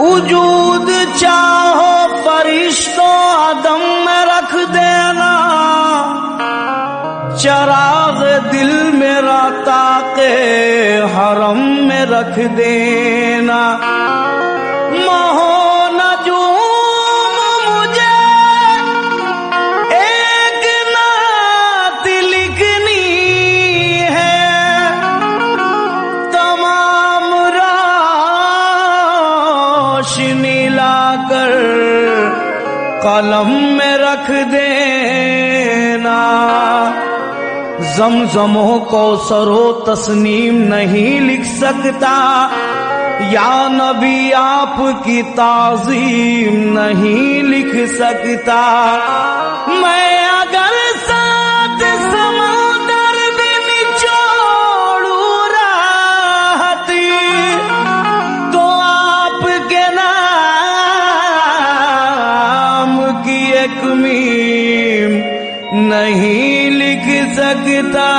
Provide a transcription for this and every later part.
वजूद चाहो फरिश्तों आदम में रख देना, चराग दिल मेरा ताके हरम में रख देना। महो नजूम मुझे एक नात लिखनी है, तमाम रोशनी लाकर कलम में रख देना। ज़मज़मो कौसरो तस्नीम नहीं लिख सकता, या नबी आपकी ताज़ीम नहीं लिख सकता। मैं अगर साथ समुंदर भी निचोड़ू रहती, तो आपके नाम की एक मीम नहीं लिख सकता।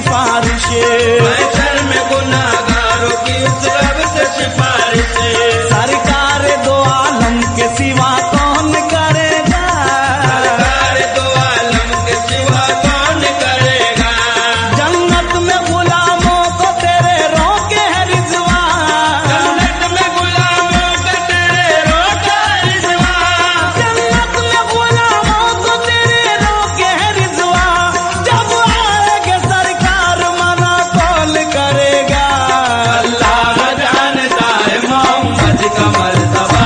सिफारिश, महशर में गुनाहगारों की उस रब से सिफारिश। सरकार दो आलम के सिवा कौन करेगा, सरकार दो आलम के सिवा कौन करेगा। जन्नत में गुलामों को तेरे रोके है रिज़वान, जन्नत में गुलामों का तेरे रोका रिज़वान। जन्नत में गुलामों को तेरे रोके है रिज़वान। जब आएगे सरकार मना कौन करेगा। अल्लाह जानता है मोहम्मद का मर्तबा,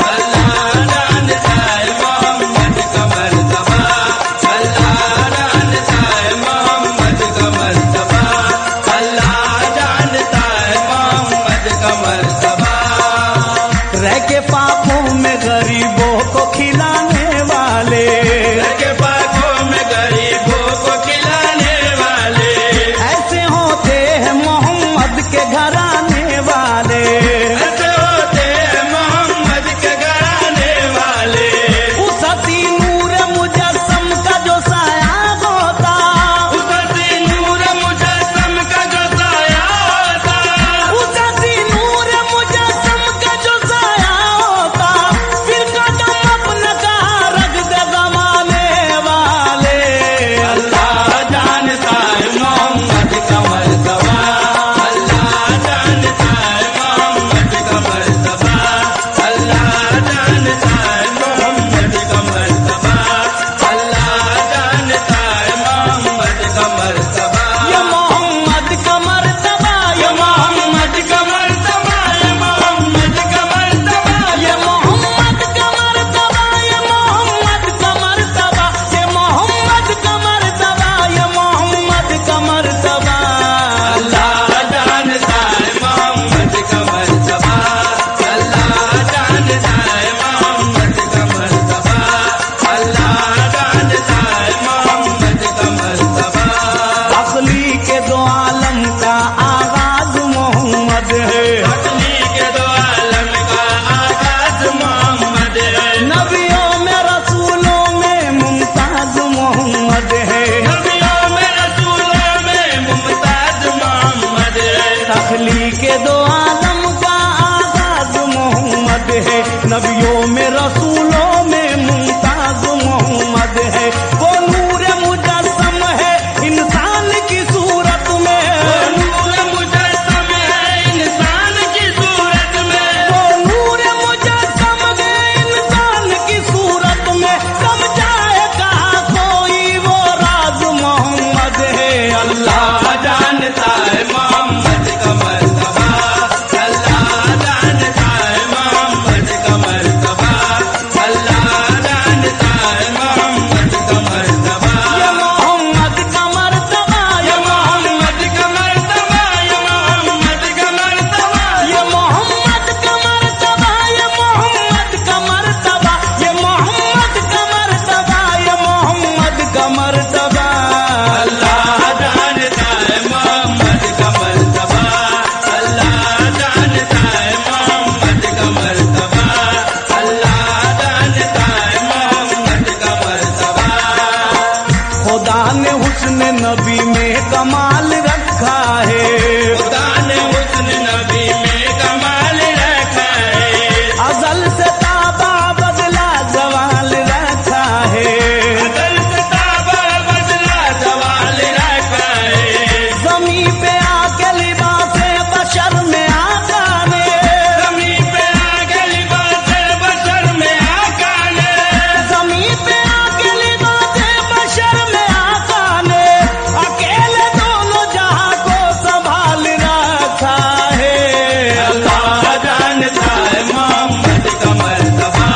अल्लाह जानता है मोहम्मद का मर्तबा, अल्लाह जानता है मोहम्मद का मर्तबा, अल्लाह जानता है मोहम्मद का मर्तबा। रह के पापों में गरीबों को खिलाने वाले, के पाकों में गरीबों को खिलाने वाले, ऐसे होते हैं मोहम्मद के घराने वाले। ऐसे होते हैं मोहम्मद के घराने वाले। उस हसी नूर मुजस्सम का जो साया होता, उसी नूर मुजस्सम का जो साया होता, उस हसी नूर मुजस्सम का जो साया होता, फिर कदम अपना कहाँ रख दे जमाने वाले। अल्लाह जानता है मोहम्मद का मर्तबा, अल्लाह जानता है मोहम्मद का मर्तबा, अल्लाह जानता है मोहम्मद का मर्तबा, अल्लाह जानता है मोहम्मद का मर्तबा। ये मोहम्मद का मर्तबा, ये मोहम्मद का मर्तबा, ये मोहम्मद का मर्तबा, ये मोहम्मद का मर्तबा, ये मोहम्मद का मर्तबा, ये मोहम्मद का मर्तबा, ये मोहम्मद का मर्तबा। अल्लाह जानता है मोहम्मद का मर्तबा, अल्लाह जानता है मोहम्मद का मर्तबा, अल्लाह जानता है मोहम्मद का मर्तबा। असली के दो आलम का आगाज मोहम्मद है, असली के दो आलम का आगाज मोहम्मद है। नबियों में रसूलों में मुमताज मोहम्मद है। नबियों में रसूलों में मुमताज मोहम्मद है। तख्लीक के दो आलम का आगाज मोहम्मद है, नबियों में रसूलों में मुमताज मोहम्मद है। वो नूर मुजस्सम है इंसान की सूरत में, नूर मुजस्सम है इंसान की सूरत में। वो नूर मुजस्सम है इंसान की सूरत में। समझाए कहा कोई वो राज मोहम्मद है। अल्लाह जानता है मोहम्मद का मर्तबा, अल्लाह जानता है मोहम्मद का मर्तबा, अल्लाह जानता है मोहम्मद का मर्तबा। ये मोहम्मद का मर्तबा, ये मोहम्मद का मर्तबा, ये मोहम्मद का मर्तबा, ये मोहम्मद का मर्तबा, ये मोहम्मद का मर्तबा, ये मोहम्मद का मर्तबा, ये मोहम्मद का मर्तबा। अल्लाह जानता है मोहम्मद का मर्तबा, अल्लाह जानता है मोहम्मद का मर्तबा, अल्लाह जानता है मोहम्मद का मर्तबा। खुदा ने हुस्न नबी में कमाल रखा है, खुदा ने हुस्न नबी में कमाल रखा है। अज़ल से ताबा बदला जवाल रखा है। अदल से ताबा बदला सवाल रखा है। ज़मीं पे आके लिबासे बशर में आका ने, ज़मीं पे आके लिबासे बशर में आका ने, ज़मीं पे आके लिबासे बशर में आका ने, अकेले दोनों जहां को संभाल रखा है। अल्लाह जानता है मोहम्मद का मर्तबा,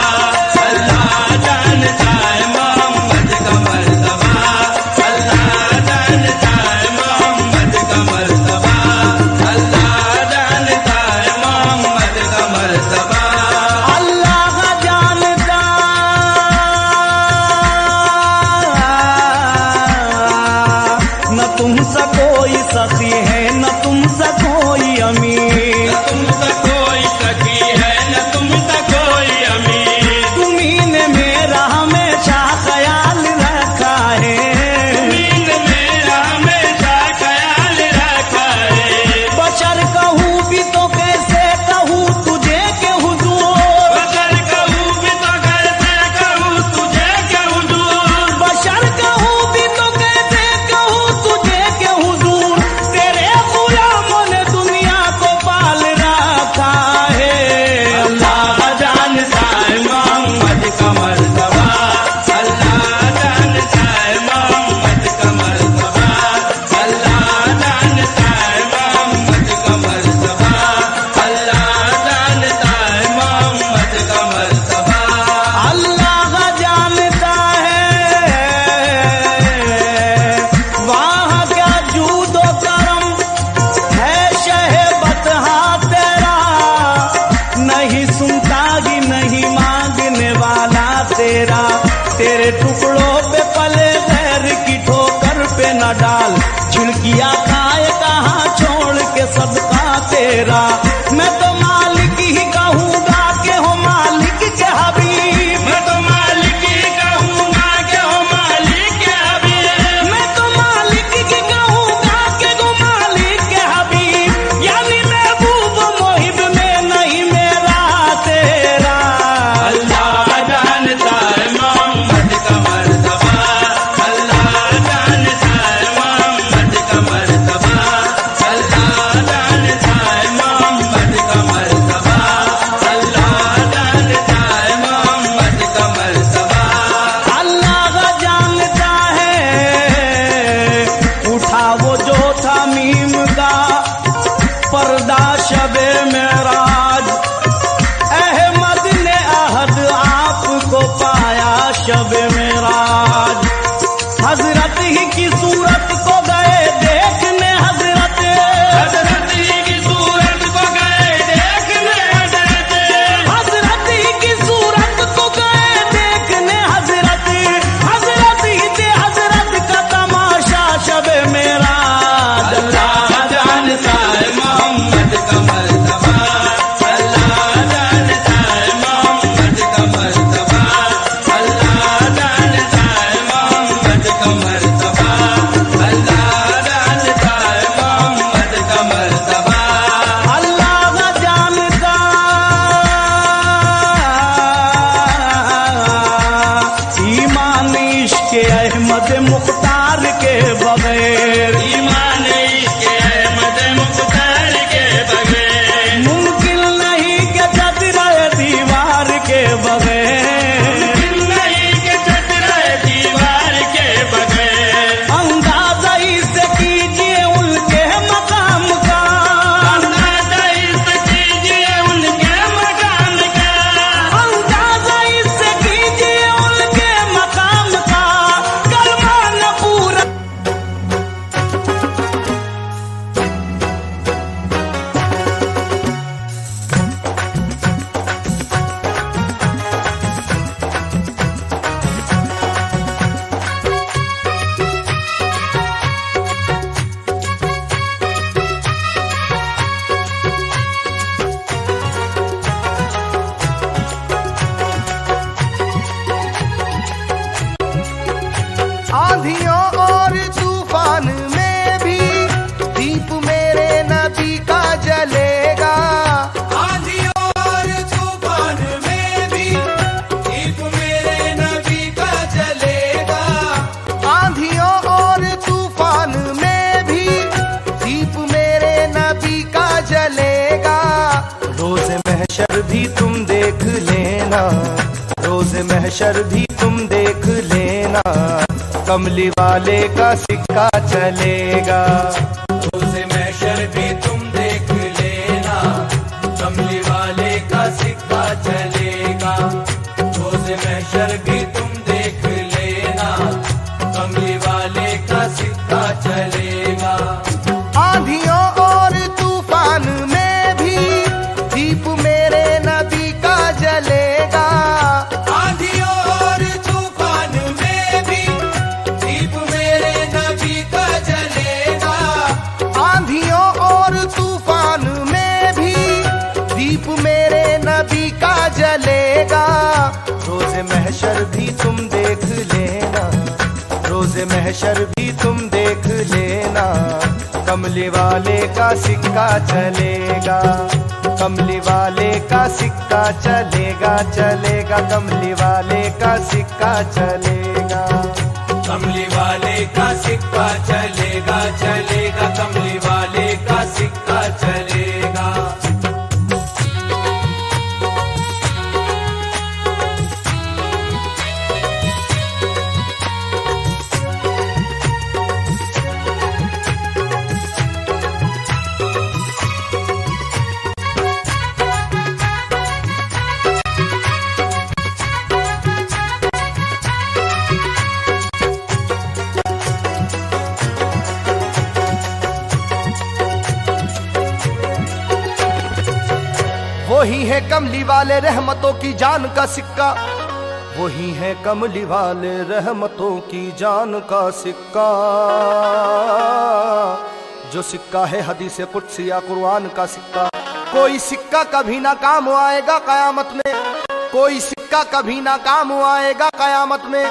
अल्लाह जानता है मोहम्मद का मर्तबा, अल्लाह जानता है मोहम्मद का मर्तबा, अल्लाह जानता है मोहम्मद का मर्तबा। अल्लाह जानता, न तुमसे कोई सखी है न तुमसे कोई अमीर, न तुमसे कोई सखी है न तुमसे कोई अमीर। तुम्ही ने मेरा हमेशा ख्याल रखा है। नींद मेरा हमेशा ख्याल छिड़किया खाए कहाँ छोड़ के सदका तेरा। मैं तो मालिक ही कहूँगा के हो मालिक के हबीब। मैं तो मालिक ही कहूँगा के हो मालिक के हबीब। मैं तो मालिक ही कहूँगा के हो मालिक के हबीब। यानी महबूब मोहिब में नहीं मेरा तेरा। अल्लाह जानता है मोहम्मद का मर्तबा, अल्लाह जानता है मोहम्मद का मर्तबा, अल्लाह जानता है मोहम्मद का मर्तबा, अल्लाह जानता है मोहम्मद का मर्तबा। अल्लाह जानता है। उठा वो जो था मीम का पर्दा शबे मेराज। अहमद ने अहद आपको पाया शबे मेराज। हजरत ही की सूरत को गए देखने हजरत। हजरत ही की सूरत को गए देखने हजरत। हजरत ही की सूरत को गए देखने हजरत। हजरत ही थे हजरत का तमाशा शबे मेराज। अल्लाह जानता है मोहम्मद का मर्तबा, अल्लाह जानता है मोहम्मद का मर्तबा, अल्लाह जानता है मोहम्मद का मर्तबा, अल्लाह जानता है मोहम्मद का मर्तबा। अल्लाह जानता। ईमान इश्क अहमद मुख्तार के बगैर। ईमान के अहमद मुख्तार के बगैर मुमकिन नहीं के चतरा दीवार के बगैर। नहीं के चतरा दीवार के बगैर। अंदाजा इसे कीजिए उनके मकाम का। अंदाजा इस कीजिए उनके मकान का। अंदाजा इससे कीजिए उनके मकाम का। कलमा न पूरा आंधियों और तूफान में भी दीप मेरे नबी का जलेगा। आंधियों और तूफान में भी दीप मेरे नबी का जलेगा। आंधियों और तूफान में भी दीप मेरे नबी का जलेगा। रोज़ महशर भी तुम देख लेना, रोज़ महशर भी तुम देख लेना, कमली वाले का सिक्का चलेगा। रोज़े महशर भी तुम देख लेना, कमली वाले का सिक्का चलेगा। रोज़े महशर भी तुम देख लेना, कमली वाले का सिक्का चलेगा। आंधियों और तूफान में भी दीप मेरे नबी का जलेगा। आंधियों और तूफान में भी दीप मेरे नबी का जलेगा। आंधियों और तूफान में भी दीप मेरे नबी का जलेगा। रोज़े महशर भी तुम देख लेना, रोज़े महशर भी तुम देख लेना, कमली वाले का सिक्का चलेगा। कमली वाले का सिक्का चलेगा, चलेगा, कमली वाले का सिक्का चलेगा। कमली वाले का सिक्का चलेगा, चलेगा, कमली वाले का सिक्का चलेगा। वही है कमली वाले रहमतों की जान का सिक्का, वही है कमली वाले रहमतों की जान का सिक्का। जो सिक्का है हदीस कुदसी या कुरान का सिक्का। कोई सिक्का कभी ना काम आएगा कयामत में, कोई सिक्का कभी ना काम आएगा कयामत में।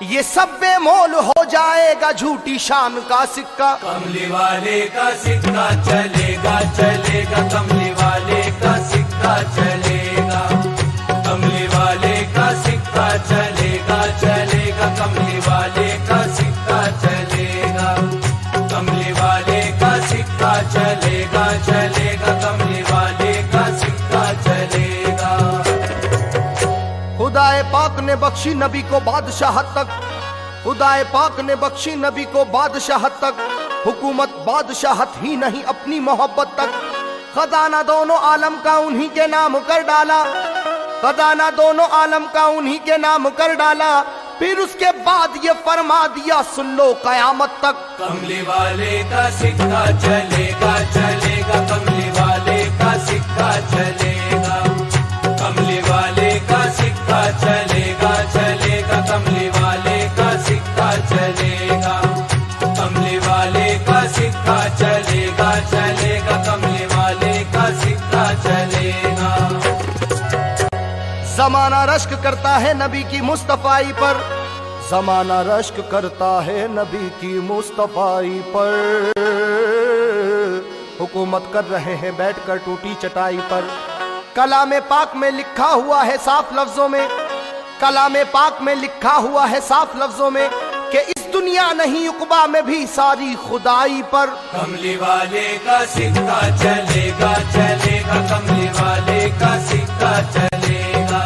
ये सब बेमोल हो जाएगा झूठी शान का सिक्का। कमली वाले का सिक्का चलेगा चलेगा, कमली वाले का सिक्का चलेगा, कमली वाले का सिक्का चलेगा चलेगा, कमली वाले का सिक्का चलेगा, कमली वाले का सिक्का चलेगा चलेगा, कमली वाले का सिक्का चलेगा। खुदाए पाक ने बख्शी नबी को बादशाहत तक, खुदाए पाक ने बख्शी नबी को बादशाहत तक, हुकूमत बादशाहत ही नहीं अपनी मोहब्बत तक। खजाना दोनों आलम का उन्हीं के नाम कर डाला, खजाना दोनों आलम का उन्हीं के नाम कर डाला। फिर उसके बाद ये फरमा दिया सुन लो कयामत तक। कमली वाले का सिक्का चलेगा चलेगा, कमली वाले का सिक्का चलेगा, कमली वाले का सिक्का चलेगा चलेगा, कमली वाले का सिक्का चलेगा, कमली वाले का सिक्का चलेगा चलेगा, कमली वाले का सिक्का चलेगा। जमाना रश्क करता है नबी की मुस्तफाई पर, जमाना रश्क करता है नबी की मुस्तफाई पर। हुकूमत कर रहे हैं बैठकर टूटी चटाई पर। कलाम पाक में लिखा हुआ है साफ लफ्जों में, कलाम पाक में लिखा हुआ है साफ लफ्जों में कि इस दुनिया नहीं उक़बा में भी सारी खुदाई पर। कमली वाले का सिक्का चलेगा चलेगा, कमली वाले का सिक्का चलेगा,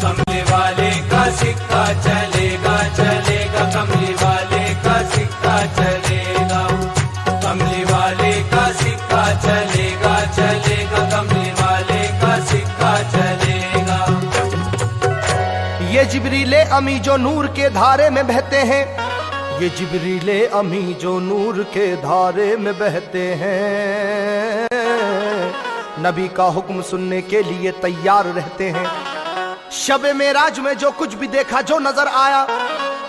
कमली वाले का सिक्का चलेगा चलेगा, कमली वाले का सिक्का चलेगा, कमली वाले का सिक्का चलेगा चलेगा, कमली वाले का सिक्का चलेगा। ये जिब्रीले अमी जो नूर के धारे में बहते हैं, ये जिब्रीले अमी जो नूर के धारे में बहते हैं, नबी का हुक्म सुनने के लिए तैयार रहते हैं। शबे मेराज में जो कुछ भी देखा जो नजर आया,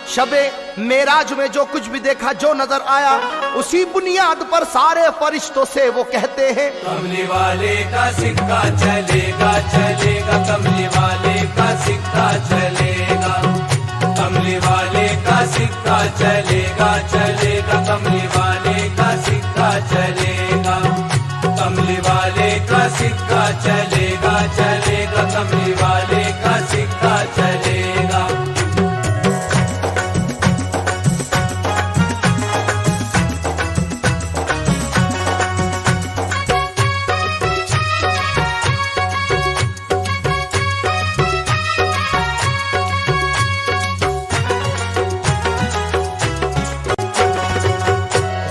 शबे मेराज में जो कुछ भी देखा जो नजर आया, उसी बुनियाद पर सारे फरिश्तों से वो कहते हैं कमली वाले का सिक्का चलेगा चलेगा, कमली वाले का सिक्का चलेगा, कमली वाले का सिक्का चलेगा चलेगा, कमली वाले का सिक्का चलेगा, कमली वाले का सिक्का चलेगा चलेगा, कमली वाले का सिक्का चलेगा।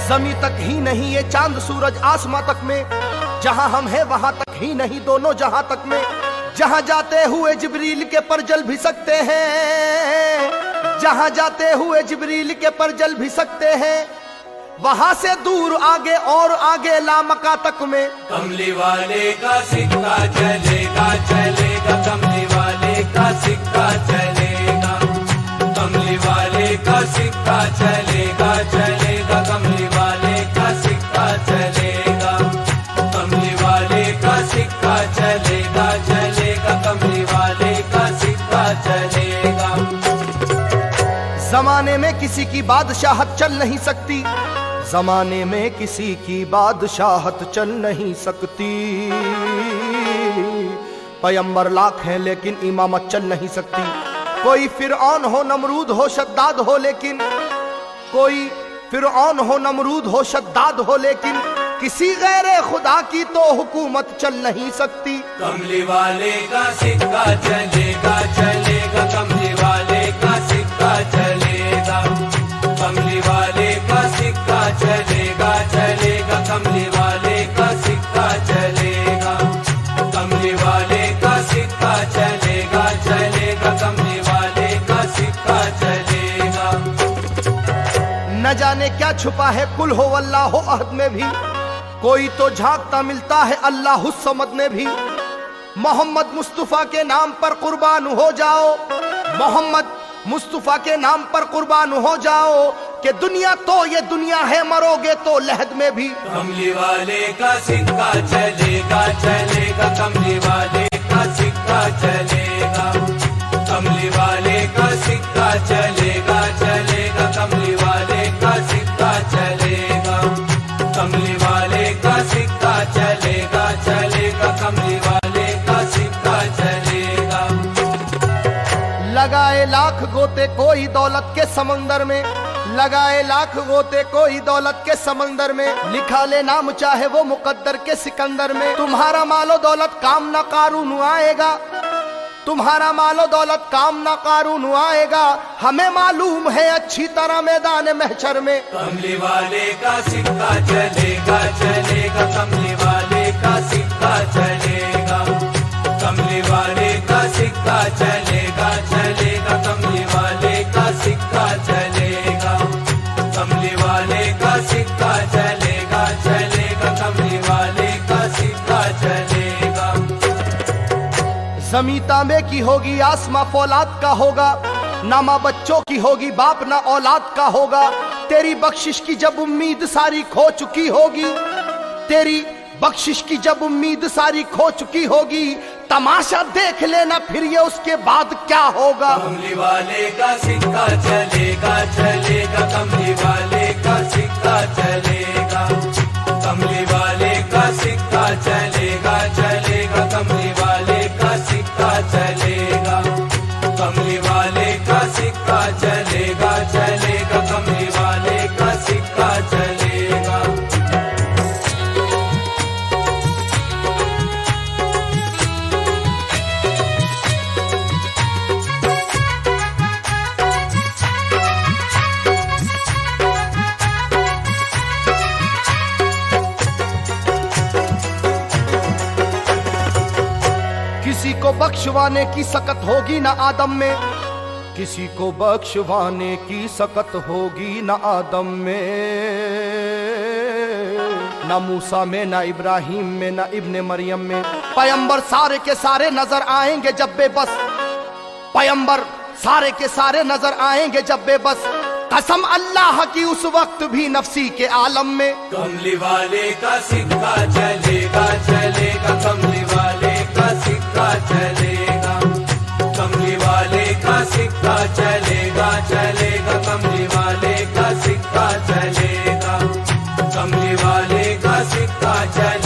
जमी तक ही नहीं ये चांद सूरज आसमां तक में, जहां हम हैं वहां तक ही नहीं दोनों जहां तक में। जहां जाते हुए जिब्रील के पर जल भी सकते हैं, जहां जाते हुए जिब्रील के पर जल भी सकते हैं, वहां से दूर आगे और आगे लामका तक में। कमली वाले का सिक्का चलेगा चलेगा, कमली वाले का सिक्का चलेगा, कमली वाले का सिक्का चलेगा चलेगा, कमली वाले का सिक्का चलेगा, कमली वाले का सिक्का चलेगा चलेगा, कमली वाले का सिक्का चलेगा। जमाने में किसी की बादशाहत चल नहीं सकती, जमाने में किसी की बादशाहत चल नहीं सकती। पैगंबर लाख हैं लेकिन इमामत चल नहीं सकती। कोई फिरऔन हो नमरूद हो शद्दाद हो, लेकिन कोई फिरऔन हो नमरूद हो शद्दाद हो, लेकिन किसी गैर खुदा की तो हुकूमत चल नहीं सकती। कमली वाले का सिक्का चलेगा चलेगा, कमली वाले का सिक्का चलेगा, कमली वाले का सिक्का चलेगा चलेगा, कमली वाले का सिक्का चलेगा, कमली वाले का सिक्का चलेगा चलेगा, कमली वाले का सिक्का चलेगा। न जाने क्या छुपा है कुल हो अल्लाह हो अहद में भी, कोई तो झांकता मिलता है अल्लाह समद में भी। मोहम्मद मुस्तफा के नाम पर कुर्बान हो जाओ, मोहम्मद मुस्तफा के नाम पर कुर्बान हो जाओ, कि दुनिया तो ये दुनिया है, मरोगे तो लहद में भी। कमली वाले का सिक्का चलेगा चलेगा, कमली वाले का सिक्का चलेगा, कमली वाले का सिक्का चलेगा चलेगा, कमली वाले का सिक्का चलेगा, कमली वाले का सिक्का चलेगा चलेगा, कमली वाले का सिक्का चलेगा। लगाए लाख गोते कोई दौलत के समंदर में, लगाए लाख गोते कोई दौलत के समंदर में, लिखा ले नाम चाहे वो मुकद्दर के सिकंदर में। तुम्हारा मालो दौलत काम ना कारून आएगा, तुम्हारा मालो दौलत काम ना कारून आएगा, हमें मालूम है अच्छी तरह मैदान महशर में। कमली वाले का सिक्का चलेगा चलेगा, कमली वाले का सिक्का चलेगा, कमली वाले का सिक्का चलेगा चलेगा, कमली वाले का सिक्का चलेगा, कमली वाले का सिक्का चलेगा चलेगा, कमली वाले का सिक्का चलेगा। जमी तांबे की होगी, आसमां फौलाद का होगा, ना माँ बच्चों की होगी, बाप ना औलाद का होगा। तेरी बख्शिश की जब उम्मीद सारी खो चुकी होगी, तेरी बख्शिश की जब उम्मीद सारी खो चुकी होगी, तमाशा देख लेना फिर ये उसके बाद क्या होगा। कमली वाले का सिक्का चलेगा चलेगा, कमली वाले का सिक्का चलेगा, कमली वाले का सिक्का चलेगा चलेगा, कमली वाले का सिक्का चलेगा, कमली वाले का सिक्का चलेगा चलेगा, कमली वाले का सिक्का चलेगा। किसी को बख्शवाने की सकत होगी ना आदम में, किसी को बख्शवाने की सकत होगी ना आदम में, ना मूसा में, ना इब्राहिम में, ना इब्ने मरियम में। पैगंबर सारे के सारे नजर आएंगे जब बेबस, पैगंबर सारे के सारे नजर आएंगे जब बेबस, कसम अल्लाह की उस वक्त भी नफसी के आलम में। कमली वाले का सिक्का चलेगा चलेगा, कमली वाले का सिक्का चलेगा, कमली वाले का सिक्का चलेगा चलेगा, कमली वाले का सिक्का चलेगा, कमली वाले का सिक्का चलेगा।